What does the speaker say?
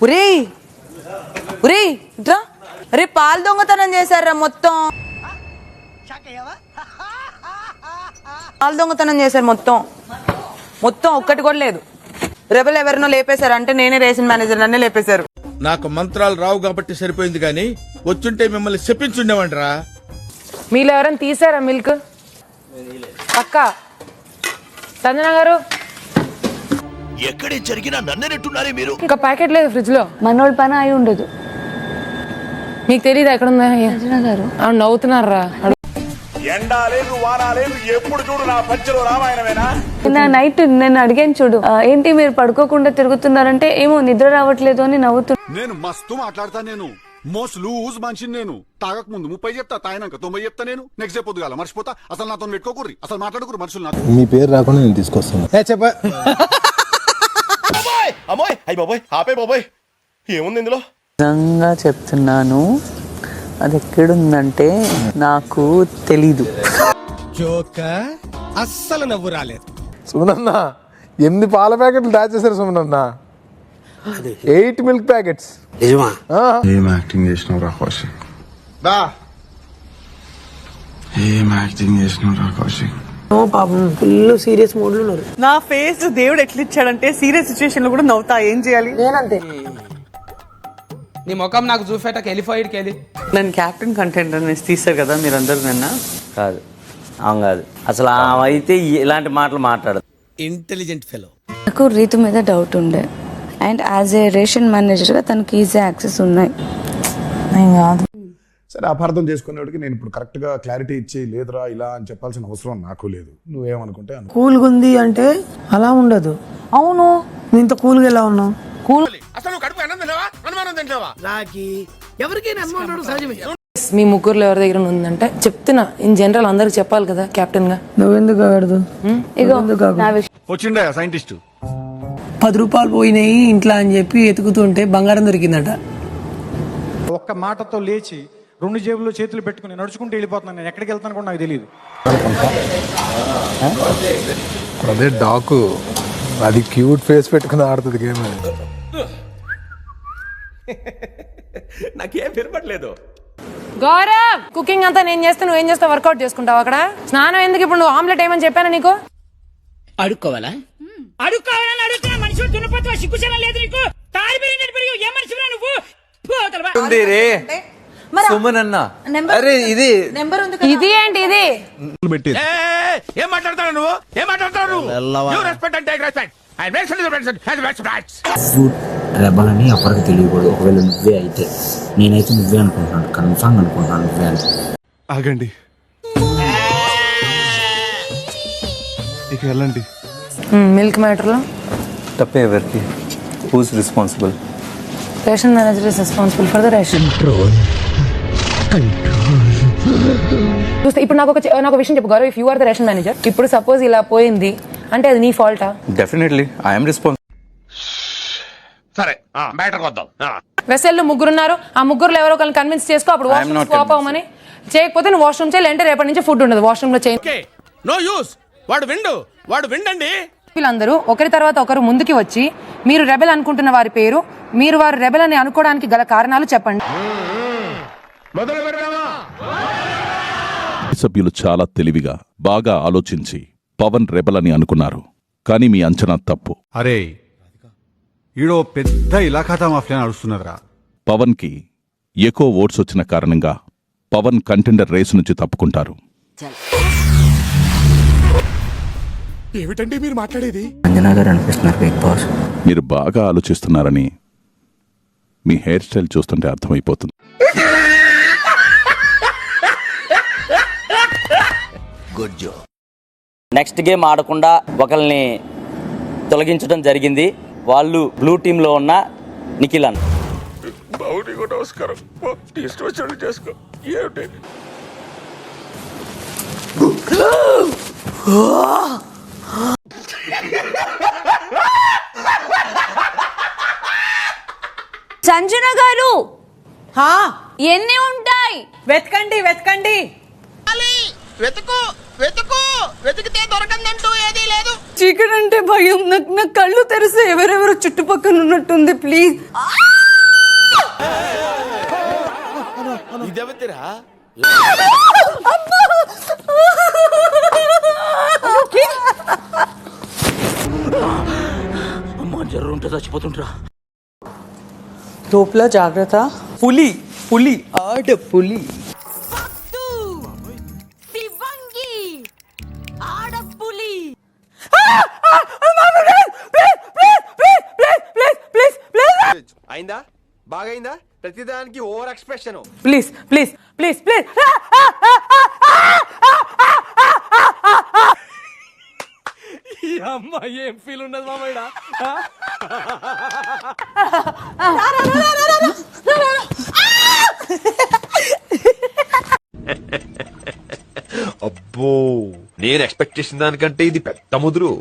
ఉరే ఉరే ఇట్రా. అరే పాలు దొంగతనం చేశారా మొత్తం, పాలు దొంగతనం చేశారు మొత్తం మొత్తం, ఒక్కటి కూడా లేదు. రెబల్ ఎవరినో లేపేశారు అంటే నేనే రేషన్ మేనేజర్ నన్నే లేపేశారు. నాకు మంత్రాలు రావు కాబట్టి సరిపోయింది, కానీ వచ్చుంటే మిమ్మల్ని చెప్పించుండేవంటరా. మీలో ఎవరైనా తీసారా మిల్క్? అక్క సంజన గారు ఎక్కడే జరిగినా నన్నెట్టున్నారే మీరు. ఇంకా ప్యాకెట్ లేదు ఫ్రిడ్జ్ లో. మనోళ్ళ పని అయి ఉండదు. మీకు తెలియదు ఎక్కడ ఉందా? నవ్వుతున్నారా? ఎండా లేదు వానా లేదు, ఎప్పుడు చూడు నా పంచలో రామాయణమేనా. నా నైట్ నేను అడిగాను చూడు, ఏంటి మీరు పడుకోకుండా తిరుగుతున్నారంటే ఏమో నిద్ర రావట్లేదు అని నవ్వుతున్నా. నేను మస్తు మాట్లాడతా, నేను మోస్ట్ లూజ్ మనిషిని. నేను తాగక ముందు 30 చెప్తా, తాగినాక 90 చెప్తా. నేను నెక్స్ట్ డే పొద్దుగాల మర్చిపోతా. అసలు నాతో పెట్టుకోకూరి, అసలు మాట్లాడుకురు మనుషులు. నాకు మీ పేరు రాకుండా నేను తీసుకొస్తాను. అమ్మాయి అయ్యి బాబోయ్, ఆపే బాబోయ్, ఏముంది ఇందులో? నిజంగా చెప్తున్నాను, అది ఎక్కడుందంటే నాకు తెలీదు. అస్సలు నవ్వు రాలేదు. సుమనన్న 8 పాల ప్యాకెట్లు దాచేశారు సుమనన్న. 8 మిల్క్ ప్యాకెట్స్. ఏం యాక్టింగ్ చేసినావు రా కౌశిక్, ఏం యాక్టింగ్ చేసినావు రా కౌశిక్. పాపం ఫుల్ సీరియస్ మూడ్ లో ఉన్నారు. నా ఫేస్ దేవుడు ఎట్లా ఇచ్చాడంటే సీరియస్ సిచ్యువేషన్ లో కూడా నవ్వుతా. ఏం చేయాలి? నేనంతే. నీ ముఖం నాకు చూపేటకి వెళ్ళిపోయిడికి వెళ్ళి నన్ను క్యాప్టెన్ కంటెండర్ అనేసి తీస్తారు కదా మీరందరూ. నిన్న కాదు, ఆమె కాదు అసలు. ఆమె అయితే ఇలాంటి మాటలు మాట్లాడదు. Intelligent fellow. నాకు రీతు మీద డౌట్ ఉండే, అండ్ యాజ్ ఏ రేషన్ మేనేజర్గా తనకి ఈజీ యాక్సెస్ ఉన్నాయి. సరే, అపార్థం చేసుకునేవాడికి నేను ఇప్పుడు కరెక్ట్ గా క్లారిటీ ఇచ్చి లేదురా ఇలా అని చెప్పాల్సిన అవసరం నాకు లేదు. నువ్వేమనుకుంటే కూల్ గా ఉంది అంటే అలా ఉండదు. అవును, నువ్వు ఇంత కూల్ గా ఎలా ఉన్నావు? అసలు కడుపు అనుమానం తింటావా? ఎవరికైనా అనుమానం సహజమే. మీ ముగ్గురులో ఎవరి దగ్గర ఉందంటే చెప్తున్నా, ఇన్ జనరల్ అందరికి చెప్పాలి కదా కెప్టెన్ గా. నువ్వెందుకు కాకూడదు? వచ్చిండే సైంటిస్ట్ 10 రూపాయలు పోయినాయి ఇంట్లో అని చెప్పి ఎతుకుతుంటే బంగారం దొరికిందట. ఒక్క మాటతో లేచి 2 జేబుల్లో చేతులు పెట్టుకుని నడుచుకుంటూ వెళ్ళిపోతున్నాను. నేను ఎక్కడికి వెళ్తాను కూడా నాకు తెలియదు. అదే డాకు, అది క్యూట్ ఫేస్ పెట్టుకుని ఆడుతుంది గేమ్. నాకేం వినపడలేదు. గౌరవ్, కుకింగ్ అంతా నేను చేస్తే నువ్వేం చేస్తావు? వర్కౌట్ చేసుకుంటావు అక్కడ. స్నానం ఎందుకు? ఇప్పుడు నువ్వు ఆమ్లెట్ ఏమని చెప్పాను నీకు? అడుక్కోవాలా? అడుక్కోవాలని అడుగుతున్నా. మనిషి దున్నపోతున్నా, సిగ్గుచనం లేదు నీకు. తాడిపోయినట్టు పెరిగి ఏ మనిషిరా నువ్వు? ఇది ఏంటి ఇది? ఏం మాట్లాడతావు నువ్వు? ఏం మాట్లాడతావు నువ్వు? రెస్పెక్ట్ అంటే రెస్పెక్ట్. రెబల్ అని ఎవరికి తెలియకూడదు. ఒకవేళ నువ్వే అయితే, నేనైతే నువ్వే అనుకుంటున్నాను, కన్ఫామ్ అనుకుంటున్నాను నువ్వే అని. ఆగండి, ఇక వెళ్ళండి. మిల్క్ మ్యాటర్ లో తప్పే ఎవరికి? Who's responsible? Ration manager is responsible for the ration. చూస్తే ఇప్పుడు నాకు విషయం చెప్పు Gaurav. If you are the ration manager, ఇప్పుడు సపోజ్ ఇలా పోయింది అంటే అది నీ ఫాల్టా? Definitely I'm responsible. సరే, మ్యాటర్ వద్దాం. వెసల్లో 3 ఉన్నారు. ఆ 3లో ఎవరో ఒకరిని కన్విన్స్ చేసుకో. అప్పుడు వాష్రూమ్ స్వాప్ అవ్వమని. చేయకపోతే నువ్వు వాష్రూమ్ చేయాలి అంటే రేపటి నుంచి ఫుడ్ ఉండదు వాష్రూమ్ లో. చేయి నో యూస్. వాడు విండండి. వీళ్ళందరూ ఒకరి తర్వాత ఒకరు ముందుకి వచ్చి మీరు రెబెల్ అనుకుంటున్న వారి పేరు, మీరు వారు రెబెల్ అని అనుకోవడానికి గల కారణాలు చెప్పండి. సభ్యులు చాలా తెలివిగా బాగా ఆలోచించి పవన్ రెబెల్ అని అనుకున్నారు. కానీ మీ అంచనా తప్పు. అరే, ఈడో పెద్ద ఇలాఖాతా మాఫియా నడుస్తున్నదిరా. పవన్ కి ఎక్కువ ఓట్స్ వచ్చిన కారణంగా పవన్ కంటెండర్ రేసు నుంచి తప్పుకుంటారు. ఏమిటండి మీరు మాట్లాడేది? అంజనా గారు అనిపిస్తున్నారు బిగ్ బాస్. మీరు బాగా ఆలోచిస్తున్నారని మీ హెయిర్ స్టైల్ చూస్తుంటే అర్థమైపోతుంది. గుడ్ జో. నెక్స్ట్ గేమ్ ఆడకుండా ఒకరిని తొలగించడం జరిగింది. వాళ్ళు బ్లూ టీమ్ లో ఉన్న నిఖిల్ అన్న. నమస్కారం. చేసుకో. సంజన గారు ఎన్ని ఉంటాయి? వెతకండి వెతకండి. వెతికితే దొరకందంటూ ఏదీ లేదు. చీకటి అంటే భయం. నాకు కళ్ళు తెరిస్తే ఎవరెవరు చుట్టుపక్కల ఉన్నట్టుంది. ప్లీజ్. ఇదేవతిరా అమ్మా జర్రు ఉంటే చచ్చిపోతుంటరా. లోపల జాగ్రత్త. పులి పులి ఆడ పులి. అయిందా బాగైందా ప్రతిదానికి over expression please please please please. అమ్మా ఏం ఫీల్ ఉన్నది మామయ్య. అబ్బో నేను ఎక్స్పెక్ట్ చేసిన దానికంటే ఇది పెద్ద ముదురు.